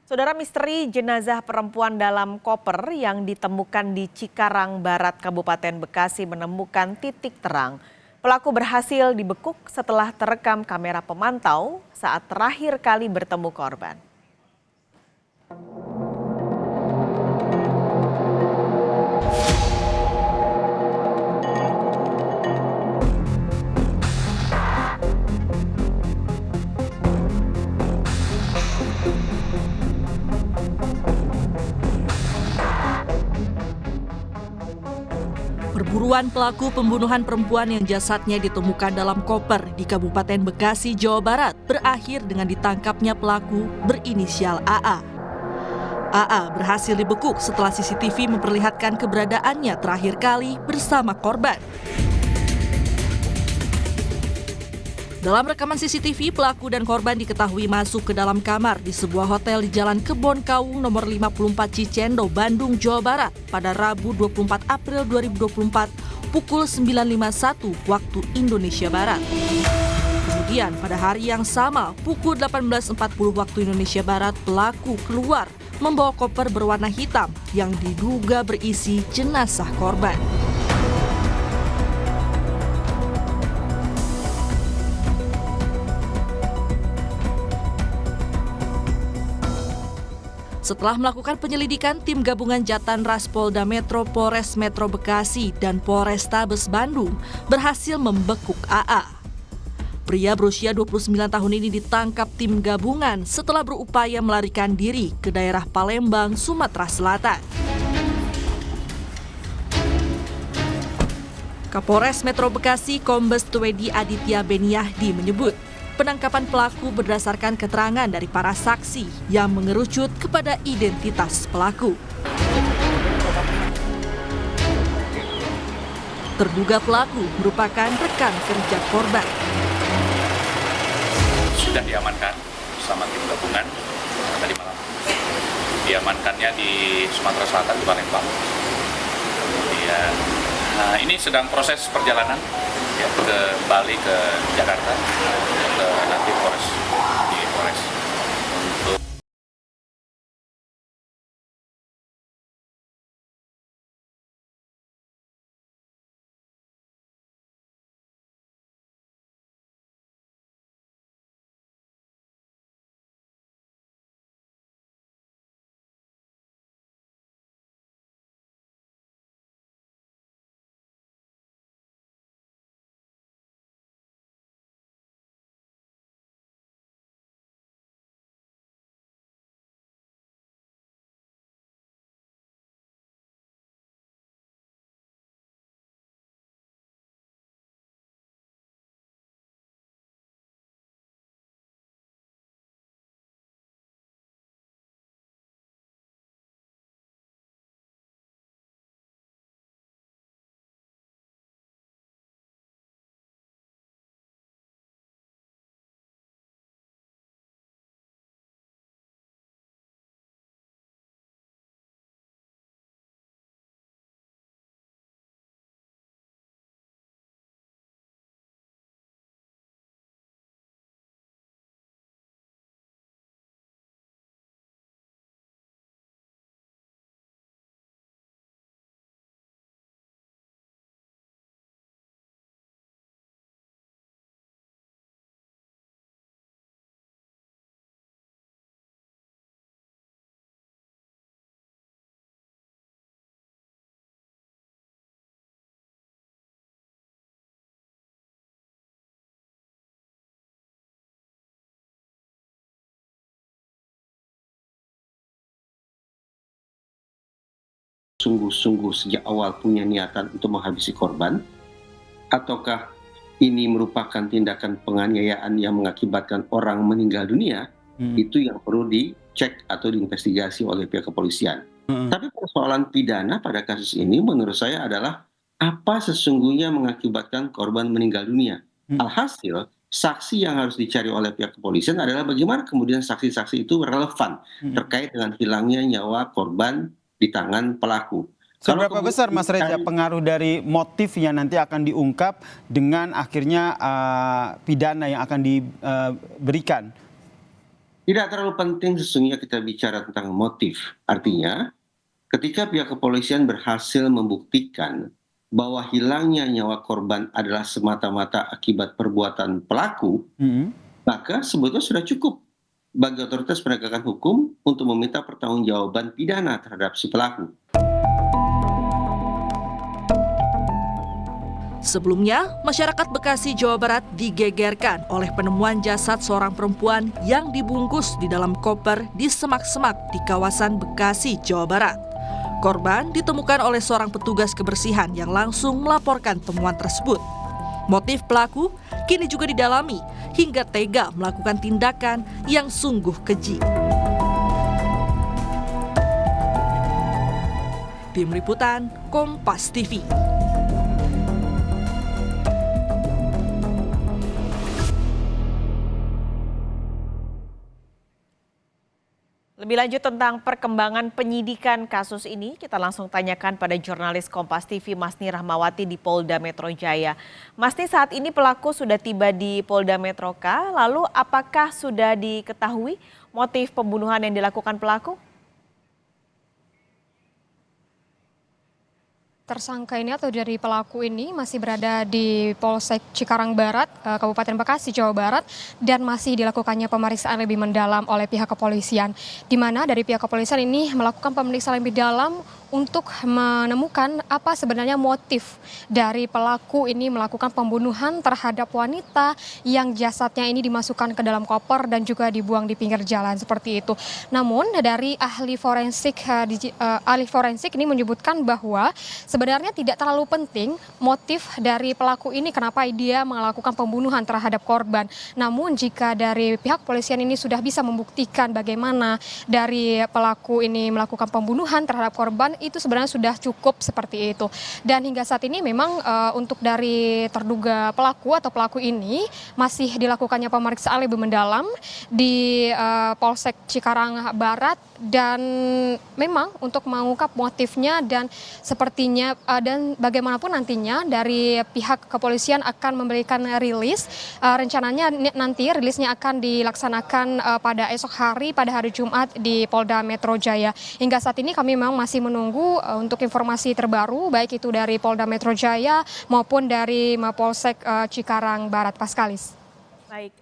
Saudara, misteri jenazah perempuan dalam koper yang ditemukan di Cikarang Barat, Kabupaten Bekasi menemukan titik terang. Pelaku berhasil dibekuk setelah terekam kamera pemantau saat terakhir kali bertemu korban. Perburuan pelaku pembunuhan perempuan yang jasadnya ditemukan dalam koper di Kabupaten Bekasi, Jawa Barat berakhir dengan ditangkapnya pelaku berinisial AA. AA berhasil dibekuk setelah CCTV memperlihatkan keberadaannya terakhir kali bersama korban. Dalam rekaman CCTV, pelaku dan korban diketahui masuk ke dalam kamar di sebuah hotel di Jalan Kebon Kawung nomor 54 Cicendo, Bandung, Jawa Barat pada Rabu 24 April 2024 pukul 9.51 waktu Indonesia Barat. Kemudian pada hari yang sama pukul 18.40 waktu Indonesia Barat, pelaku keluar membawa koper berwarna hitam yang diduga berisi jenazah korban. Setelah melakukan penyelidikan, tim gabungan Jatanras Polda Metro, Polres Metro Bekasi, dan Polrestabes Bandung berhasil membekuk AA. Pria berusia 29 tahun ini ditangkap tim gabungan setelah berupaya melarikan diri ke daerah Palembang, Sumatera Selatan. Kapolres Metro Bekasi, Kombes Tuedi Aditya Beniahdi menyebut, penangkapan pelaku berdasarkan keterangan dari para saksi yang mengerucut kepada identitas pelaku. Terduga pelaku merupakan rekan kerja korban. Sudah diamankan bersama tim gabungan tadi malam. Diamankannya di Sumatera Selatan, di Palembang. Kemudian, ini sedang proses perjalanan ya, kembali ke Jakarta, ke nanti Polres di Polres untuk sungguh-sungguh sejak awal punya niatan untuk menghabisi korban, ataukah ini merupakan tindakan penganiayaan yang mengakibatkan orang meninggal dunia, itu yang perlu dicek atau diinvestigasi oleh pihak kepolisian. Tapi persoalan pidana pada kasus ini menurut saya adalah apa sesungguhnya mengakibatkan korban meninggal dunia. Alhasil, saksi yang harus dicari oleh pihak kepolisian adalah bagaimana kemudian saksi-saksi itu relevan terkait dengan hilangnya nyawa korban di tangan pelaku. Seberapa besar, Mas Reza, pengaruh dari motif yang nanti akan diungkap dengan akhirnya pidana yang akan diberikan? Tidak terlalu penting sesungguhnya kita bicara tentang motif. Artinya, ketika pihak kepolisian berhasil membuktikan bahwa hilangnya nyawa korban adalah semata-mata akibat perbuatan pelaku, maka sebetulnya sudah cukup bagi otoritas penegakan hukum untuk meminta pertanggungjawaban pidana terhadap si pelaku. Sebelumnya, masyarakat Bekasi, Jawa Barat digegerkan oleh penemuan jasad seorang perempuan yang dibungkus di dalam koper di semak-semak di kawasan Bekasi, Jawa Barat. Korban ditemukan oleh seorang petugas kebersihan yang langsung melaporkan temuan tersebut. Motif pelaku kini juga didalami hingga tega melakukan tindakan yang sungguh keji. Tim Liputan, Kompas TV. Lebih lanjut tentang perkembangan penyidikan kasus ini, kita langsung tanyakan pada jurnalis Kompas TV Masni Rahmawati di Polda Metro Jaya. Masni, saat ini pelaku sudah tiba di Polda Metro K, lalu apakah sudah diketahui motif pembunuhan yang dilakukan pelaku? Tersangka ini atau dari pelaku ini masih berada di Polsek Cikarang Barat, Kabupaten Bekasi, Jawa Barat, dan masih dilakukannya pemeriksaan lebih mendalam oleh pihak kepolisian. Di mana dari pihak kepolisian ini melakukan pemeriksaan lebih dalam untuk menemukan apa sebenarnya motif dari pelaku ini melakukan pembunuhan terhadap wanita yang jasadnya ini dimasukkan ke dalam koper dan juga dibuang di pinggir jalan seperti itu. Namun dari ahli forensik ini menyebutkan bahwa sebenarnya tidak terlalu penting motif dari pelaku ini kenapa dia melakukan pembunuhan terhadap korban. Namun jika dari pihak kepolisian ini sudah bisa membuktikan bagaimana dari pelaku ini melakukan pembunuhan terhadap korban, itu sebenarnya sudah cukup seperti itu. Dan hingga saat ini memang untuk dari terduga pelaku atau pelaku ini masih dilakukannya pemeriksaan lebih mendalam di Polsek Cikarang Barat, dan memang untuk mengungkap motifnya dan sepertinya dan bagaimanapun nantinya dari pihak kepolisian akan memberikan rilis. Rencananya nanti rilisnya akan dilaksanakan pada esok hari pada hari Jumat di Polda Metro Jaya. Hingga saat ini kami memang masih menunggu untuk informasi terbaru baik itu dari Polda Metro Jaya maupun dari Mapolsek Cikarang Barat. Paskalis. Baik,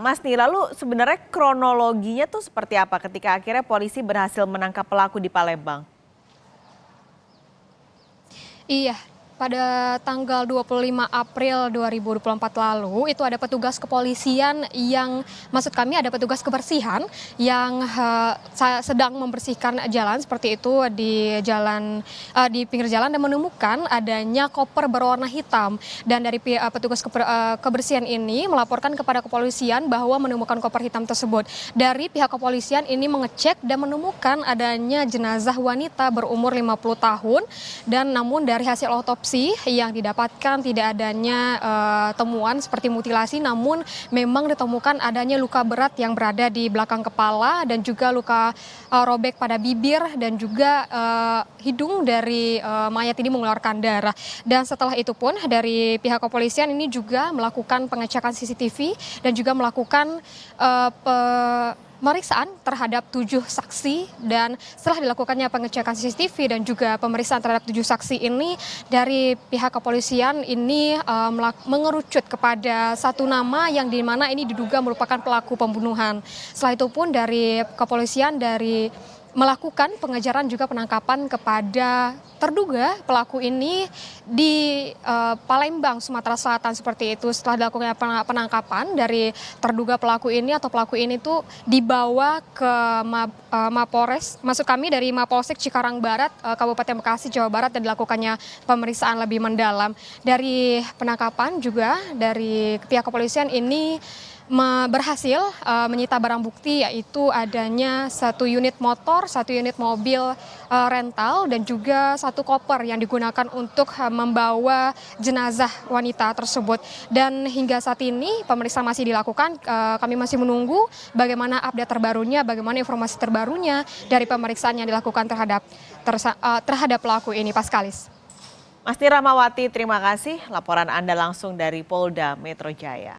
Mas Ni, lalu sebenarnya kronologinya tuh seperti apa ketika akhirnya polisi berhasil menangkap pelaku di Palembang? Iya, pada tanggal 25 April 2024 lalu itu ada petugas kepolisian yang, maksud kami ada petugas kebersihan yang sedang membersihkan jalan seperti itu di pinggir jalan dan menemukan adanya koper berwarna hitam, dan dari petugas kebersihan ini melaporkan kepada kepolisian bahwa menemukan koper hitam tersebut. Dari pihak kepolisian ini mengecek dan menemukan adanya jenazah wanita berumur 50 tahun, dan namun dari hasil otopsi yang didapatkan tidak adanya temuan seperti mutilasi, namun memang ditemukan adanya luka berat yang berada di belakang kepala dan juga luka robek pada bibir dan juga hidung dari mayat ini mengeluarkan darah. Dan setelah itu pun dari pihak kepolisian ini juga melakukan pengecekan CCTV dan juga melakukan pemeriksaan terhadap 7 saksi, dan setelah dilakukannya pengecekan CCTV dan juga pemeriksaan terhadap 7 saksi ini, dari pihak kepolisian ini mengerucut kepada satu nama yang dimana ini diduga merupakan pelaku pembunuhan. Setelah itu pun dari kepolisian melakukan pengejaran juga penangkapan kepada terduga pelaku ini di Palembang, Sumatera Selatan seperti itu. Setelah dilakukan penangkapan dari terduga pelaku ini atau pelaku ini tuh dibawa ke Mapolres, maksud kami dari Mapolsek Cikarang Barat, Kabupaten Bekasi, Jawa Barat, dan dilakukannya pemeriksaan lebih mendalam. Dari penangkapan juga dari pihak kepolisian ini berhasil menyita barang bukti, yaitu adanya 1 unit motor, 1 unit mobil rental, dan juga 1 koper yang digunakan untuk membawa jenazah wanita tersebut. Dan hingga saat ini pemeriksaan masih dilakukan, kami masih menunggu bagaimana update terbarunya, bagaimana informasi terbarunya dari pemeriksaan yang dilakukan terhadap pelaku ini. Paskalis. Masni Rahmawati, terima kasih laporan Anda langsung dari Polda Metro Jaya.